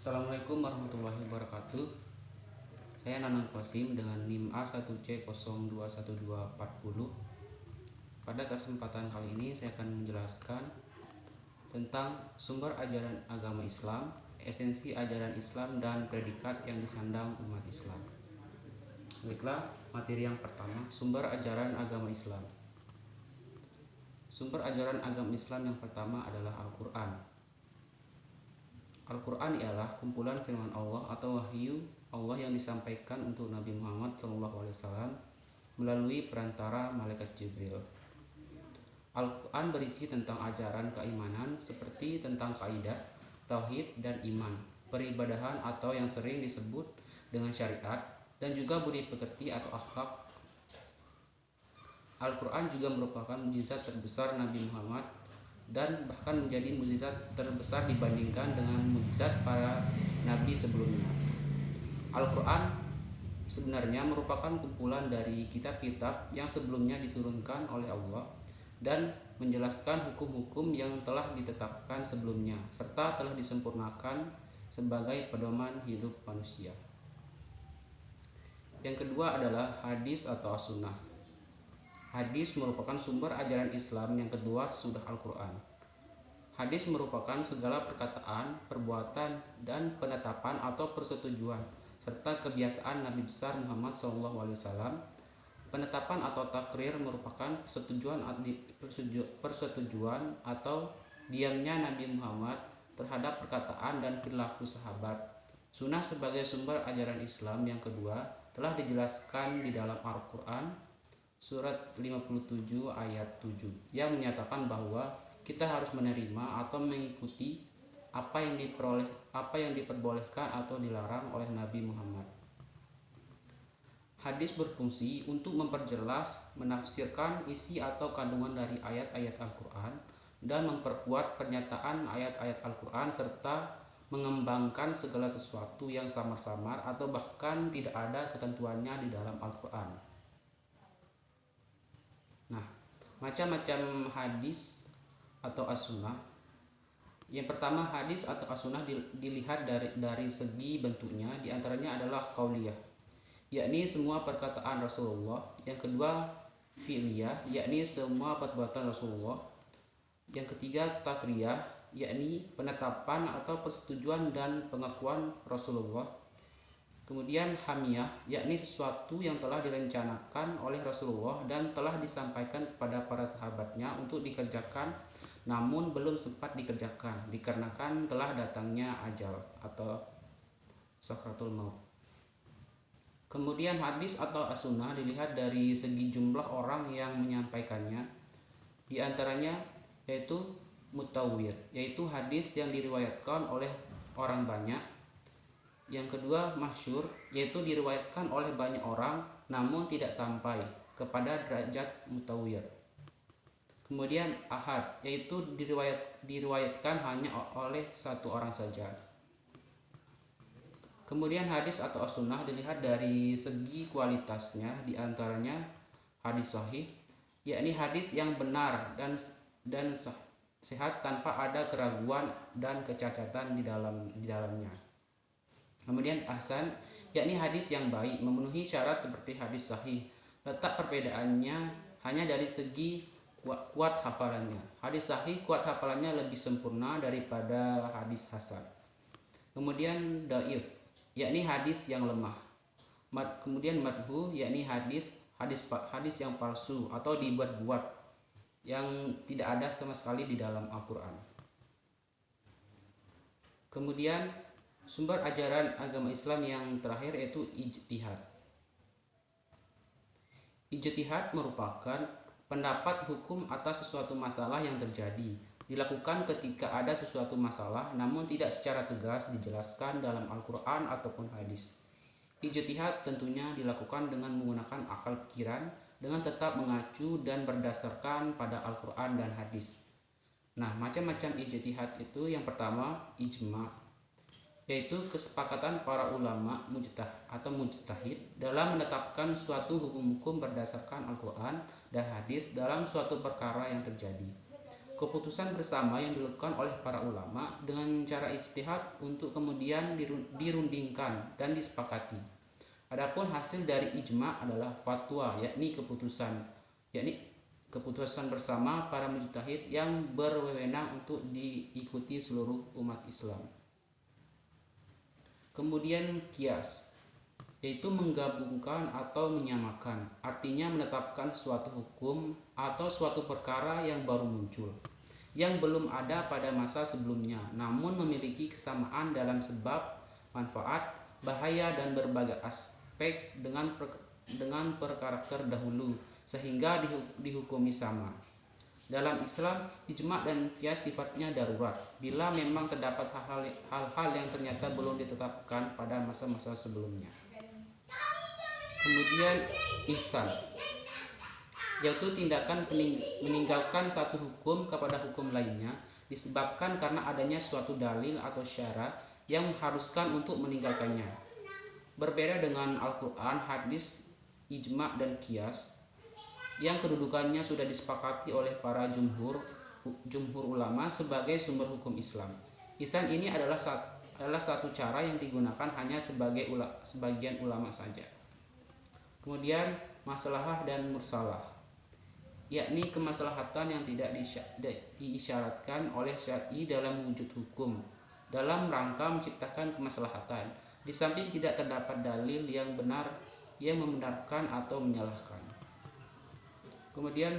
Assalamualaikum warahmatullahi wabarakatuh. Saya Nanang Qasim dengan NIM A1C021240. Pada kesempatan kali ini saya akan menjelaskan tentang sumber ajaran agama Islam, esensi ajaran Islam, dan predikat yang disandang umat Islam. Baiklah, materi yang pertama, sumber ajaran agama Islam. Sumber ajaran agama Islam yang pertama adalah Al-Quran. Al-Quran ialah kumpulan firman Allah atau wahyu Allah yang disampaikan untuk Nabi Muhammad SAW melalui perantara malaikat Jibril. Al-Quran berisi tentang ajaran keimanan seperti tentang kaidah, tauhid, dan iman, peribadahan atau yang sering disebut dengan syariat, dan juga budi pekerti atau akhlak. Al-Quran juga merupakan mukjizat terbesar Nabi Muhammad dan bahkan menjadi mukjizat terbesar dibandingkan dengan mukjizat para nabi sebelumnya. Al-Quran sebenarnya merupakan kumpulan dari kitab-kitab yang sebelumnya diturunkan oleh Allah dan menjelaskan hukum-hukum yang telah ditetapkan sebelumnya serta telah disempurnakan sebagai pedoman hidup manusia. Yang kedua adalah hadis atau as-sunnah. Hadis merupakan sumber ajaran Islam yang kedua sesudah Al-Quran. Hadis merupakan segala perkataan, perbuatan, dan penetapan atau persetujuan serta kebiasaan Nabi besar Muhammad SAW. Penetapan atau takrir merupakan persetujuan atau diamnya Nabi Muhammad terhadap perkataan dan perilaku sahabat. Sunnah sebagai sumber ajaran Islam yang kedua telah dijelaskan di dalam Al-Quran Surat 57 ayat 7 yang menyatakan bahwa kita harus menerima atau mengikuti apa yang diperbolehkan atau dilarang oleh Nabi Muhammad. Hadis berfungsi untuk memperjelas, menafsirkan isi atau kandungan dari ayat-ayat Al-Quran dan memperkuat pernyataan ayat-ayat Al-Quran serta mengembangkan segala sesuatu yang samar-samar atau bahkan tidak ada ketentuannya di dalam Al-Quran. Nah, macam-macam hadis atau as-sunnah. Yang pertama, hadis atau as-sunnah dilihat dari segi bentuknya, diantaranya adalah qauliyah, yakni semua perkataan Rasulullah. Yang kedua, fi'liyah, yakni semua perbuatan Rasulullah. Yang ketiga, takriyah, yakni penetapan atau persetujuan dan pengakuan Rasulullah. Kemudian hamiyah, yakni sesuatu yang telah direncanakan oleh Rasulullah dan telah disampaikan kepada para sahabatnya untuk dikerjakan namun belum sempat dikerjakan dikarenakan telah datangnya ajal atau sakratul maut. Kemudian hadis atau as-sunnah dilihat dari segi jumlah orang yang menyampaikannya. Di antaranya yaitu mutawwir, yaitu hadis yang diriwayatkan oleh orang banyak. Yang kedua, masyhur, yaitu diriwayatkan oleh banyak orang namun tidak sampai kepada derajat mutawwir. Kemudian ahad, yaitu diriwayatkan hanya oleh satu orang saja. Kemudian hadis atau as-sunnah dilihat dari segi kualitasnya, diantaranya hadis sahih, yakni hadis yang benar dan sehat tanpa ada keraguan dan kecacatan di dalamnya. Kemudian ahsan, yakni hadis yang baik, memenuhi syarat seperti hadis sahih. Letak perbedaannya hanya dari segi kuat hafalannya. Hadis sahih kuat hafalannya lebih sempurna daripada hadis hasan. Kemudian dhaif, yakni hadis yang lemah. Kemudian madhu, yakni hadis yang palsu atau dibuat-buat yang tidak ada sama sekali di dalam Al-Quran. Kemudian sumber ajaran agama Islam yang terakhir yaitu ijtihad. Ijtihad merupakan pendapat hukum atas sesuatu masalah yang terjadi, dilakukan ketika ada sesuatu masalah namun tidak secara tegas dijelaskan dalam Al-Quran ataupun hadis. Ijtihad tentunya dilakukan dengan menggunakan akal pikiran dengan tetap mengacu dan berdasarkan pada Al-Quran dan hadis. Nah, macam-macam ijtihad itu yang pertama ijma', yaitu kesepakatan para ulama mujtahid dalam menetapkan suatu hukum-hukum berdasarkan Al-Quran dan hadis dalam suatu perkara yang terjadi. keputusan bersama yang dilakukan oleh para ulama dengan cara ijtihad untuk kemudian dirundingkan dan disepakati. Adapun hasil dari ijma adalah fatwa, yakni keputusan bersama para mujtahid yang berwenang untuk diikuti seluruh umat Islam. Kemudian kias, yaitu menggabungkan atau menyamakan, artinya menetapkan suatu hukum atau suatu perkara yang baru muncul, yang belum ada pada masa sebelumnya, namun memiliki kesamaan dalam sebab, manfaat, bahaya, dan berbagai aspek dengan perkara terdahulu, sehingga dihukumi sama. Dalam Islam, ijma dan qiyas sifatnya darurat bila memang terdapat hal-hal yang ternyata belum ditetapkan pada masa-masa sebelumnya. Kemudian ihsan, yaitu tindakan meninggalkan satu hukum kepada hukum lainnya disebabkan karena adanya suatu dalil atau syarat yang mengharuskan untuk meninggalkannya. Berbeda dengan Al-Quran, hadis, ijma, dan qiyas yang kedudukannya sudah disepakati oleh para jumhur ulama sebagai sumber hukum Islam. Ihsan ini adalah satu cara yang digunakan hanya sebagian ulama saja. Kemudian maslahah dan mursalah, yakni kemaslahatan yang tidak diisyaratkan oleh syar'i dalam wujud hukum dalam rangka menciptakan kemaslahatan, di samping tidak terdapat dalil yang benar yang membenarkan atau menyalahkan. Kemudian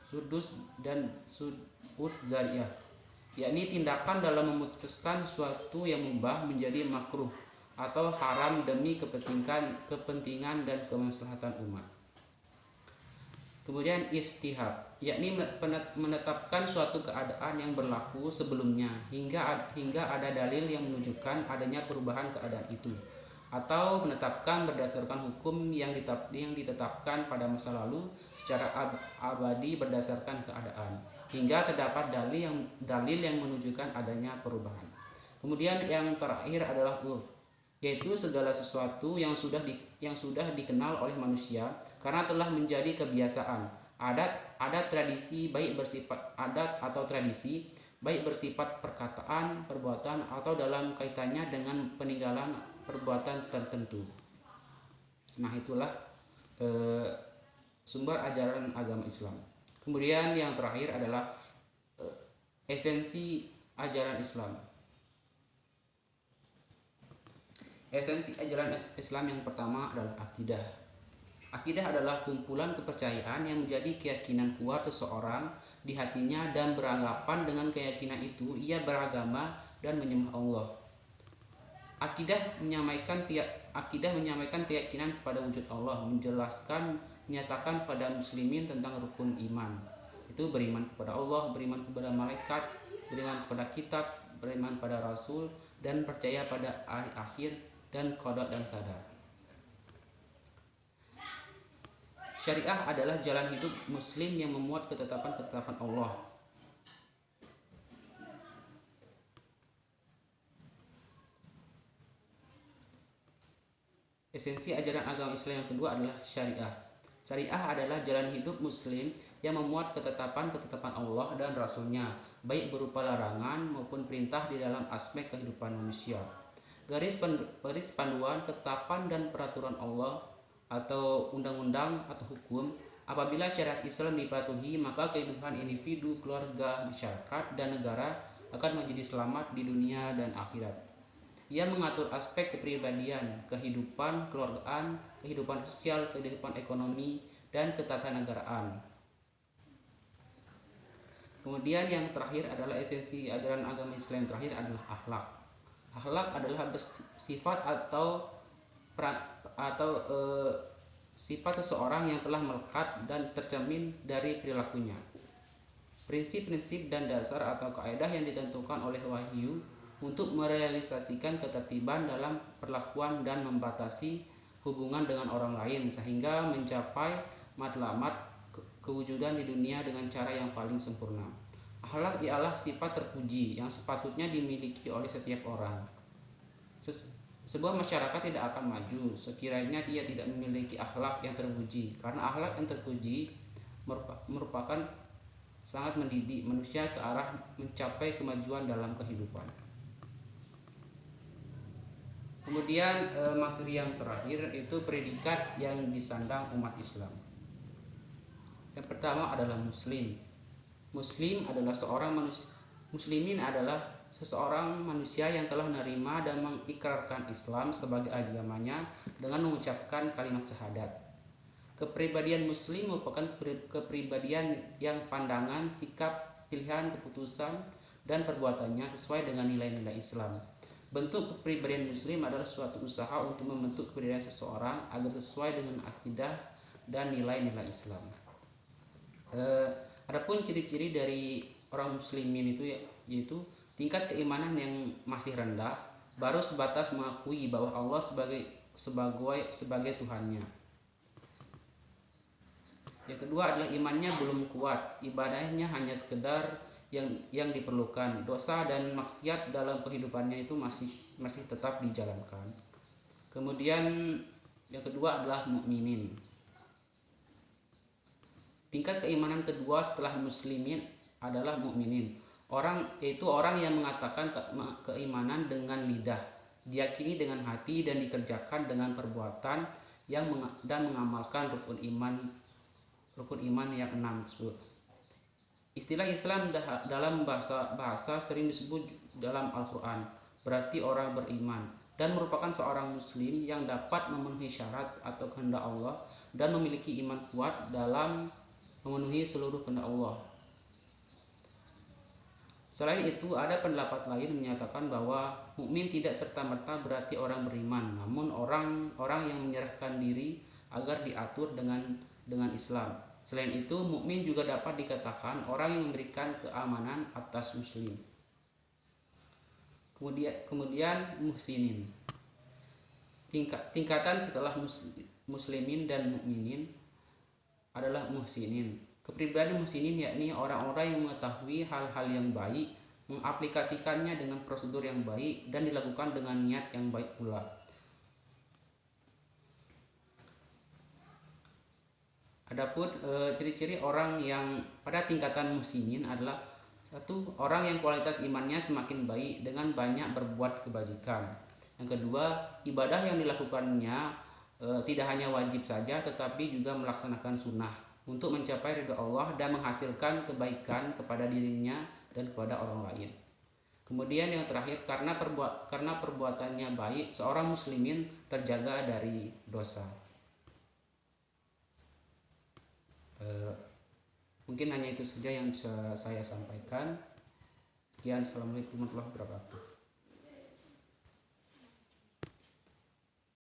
sudus dan sudus zariyah, yakni tindakan dalam memutuskan suatu yang mubah menjadi makruh atau haram demi kepentingan dan kemaslahatan umat. Kemudian istihab, yakni menetapkan suatu keadaan yang berlaku sebelumnya hingga ada dalil yang menunjukkan adanya perubahan keadaan itu, atau menetapkan berdasarkan hukum yang ditetapkan pada masa lalu secara abadi berdasarkan keadaan hingga terdapat dalil yang menunjukkan adanya perubahan. Kemudian yang terakhir adalah urf, yaitu segala sesuatu yang sudah dikenal oleh manusia karena telah menjadi kebiasaan, adat tradisi baik bersifat perkataan, perbuatan, atau dalam kaitannya dengan peninggalan perbuatan tertentu. Nah, itulah sumber ajaran agama Islam. Kemudian yang terakhir adalah esensi ajaran Islam. Esensi ajaran Islam yang pertama adalah akidah. Akidah adalah kumpulan kepercayaan yang menjadi keyakinan kuat seseorang di hatinya dan beranggapan dengan keyakinan itu ia beragama dan menyembah Allah. Akidah menyampaikan keyakinan kepada wujud Allah, menyatakan pada muslimin tentang rukun iman. Itu beriman kepada Allah, beriman kepada malaikat, beriman kepada kitab, beriman pada rasul, dan percaya pada hari akhir dan qada dan qadar. Syariah adalah jalan hidup muslim yang memuat ketetapan-ketetapan Allah. Esensi ajaran agama Islam yang kedua adalah syariah. Syariah adalah jalan hidup muslim yang memuat ketetapan-ketetapan Allah dan Rasul-Nya, baik berupa larangan maupun perintah di dalam aspek kehidupan manusia. Garis panduan, ketetapan, dan peraturan Allah atau undang-undang atau hukum. Apabila syariat Islam dipatuhi, maka kehidupan individu, keluarga, masyarakat, dan negara akan menjadi selamat di dunia dan akhirat. Ia mengatur aspek kepribadian, kehidupan keluargaan, kehidupan sosial, kehidupan ekonomi, dan ketatanegaraan. Kemudian yang terakhir adalah esensi ajaran agama Islam yang terakhir adalah akhlak. Akhlak adalah sifat atau sifat seseorang yang telah melekat dan tercermin dari perilakunya. Prinsip-prinsip dan dasar atau kaidah yang ditentukan oleh wahyu untuk merealisasikan ketertiban dalam perlakuan dan membatasi hubungan dengan orang lain sehingga mencapai matlamat kewujudan di dunia dengan cara yang paling sempurna. Akhlak ialah sifat terpuji yang sepatutnya dimiliki oleh setiap orang. Sebuah masyarakat tidak akan maju sekiranya ia tidak memiliki akhlak yang terpuji, karena akhlak yang terpuji merupakan sangat mendidik manusia ke arah mencapai kemajuan dalam kehidupan. Kemudian materi yang terakhir itu predikat yang disandang umat Islam. Yang pertama adalah muslim. Muslimin adalah seseorang manusia yang telah menerima dan mengikrarkan Islam sebagai agamanya dengan mengucapkan kalimat syahadat. Kepribadian muslim merupakan kepribadian yang pandangan, sikap, pilihan, keputusan, dan perbuatannya sesuai dengan nilai-nilai Islam. Bentuk kepribadian muslim adalah suatu usaha untuk membentuk kepribadian seseorang agar sesuai dengan akidah dan nilai-nilai Islam. Adapun ciri-ciri dari orang muslimin itu yaitu tingkat keimanan yang masih rendah, baru sebatas mengakui bahwa Allah sebagai Tuhannya. Yang kedua adalah imannya belum kuat, ibadahnya hanya sekedar yang diperlukan, dosa dan maksiat dalam kehidupannya itu masih tetap dijalankan. Kemudian yang kedua adalah mukminin. Tingkat keimanan kedua setelah muslimin adalah mukminin. Orang yang mengatakan keimanan dengan lidah, diyakini dengan hati dan dikerjakan dengan perbuatan dan mengamalkan rukun iman yang 6 tersebut. Istilah Islam dalam bahasa sering disebut dalam Al-Quran, berarti orang beriman, dan merupakan seorang muslim yang dapat memenuhi syarat atau kehendak Allah dan memiliki iman kuat dalam memenuhi seluruh kehendak Allah. Selain itu, ada pendapat lain menyatakan bahwa mukmin tidak serta-merta berarti orang beriman, namun orang yang menyerahkan diri agar diatur dengan Islam. Selain itu, mukmin juga dapat dikatakan orang yang memberikan keamanan atas muslim. Kemudian muhsinin. Tingkatan setelah muslimin dan mukminin adalah muhsinin. Kepribadian muhsinin yakni orang-orang yang mengetahui hal-hal yang baik, mengaplikasikannya dengan prosedur yang baik, dan dilakukan dengan niat yang baik pula. Adapun ciri-ciri orang yang pada tingkatan muhsinin adalah satu, orang yang kualitas imannya semakin baik dengan banyak berbuat kebajikan. Yang kedua, ibadah yang dilakukannya tidak hanya wajib saja tetapi juga melaksanakan sunnah untuk mencapai ridha Allah dan menghasilkan kebaikan kepada dirinya dan kepada orang lain. Kemudian yang terakhir, karena perbuatannya baik, seorang muslimin terjaga dari dosa. Mungkin hanya itu saja yang saya sampaikan. Sekian, assalamualaikum warahmatullahi wabarakatuh.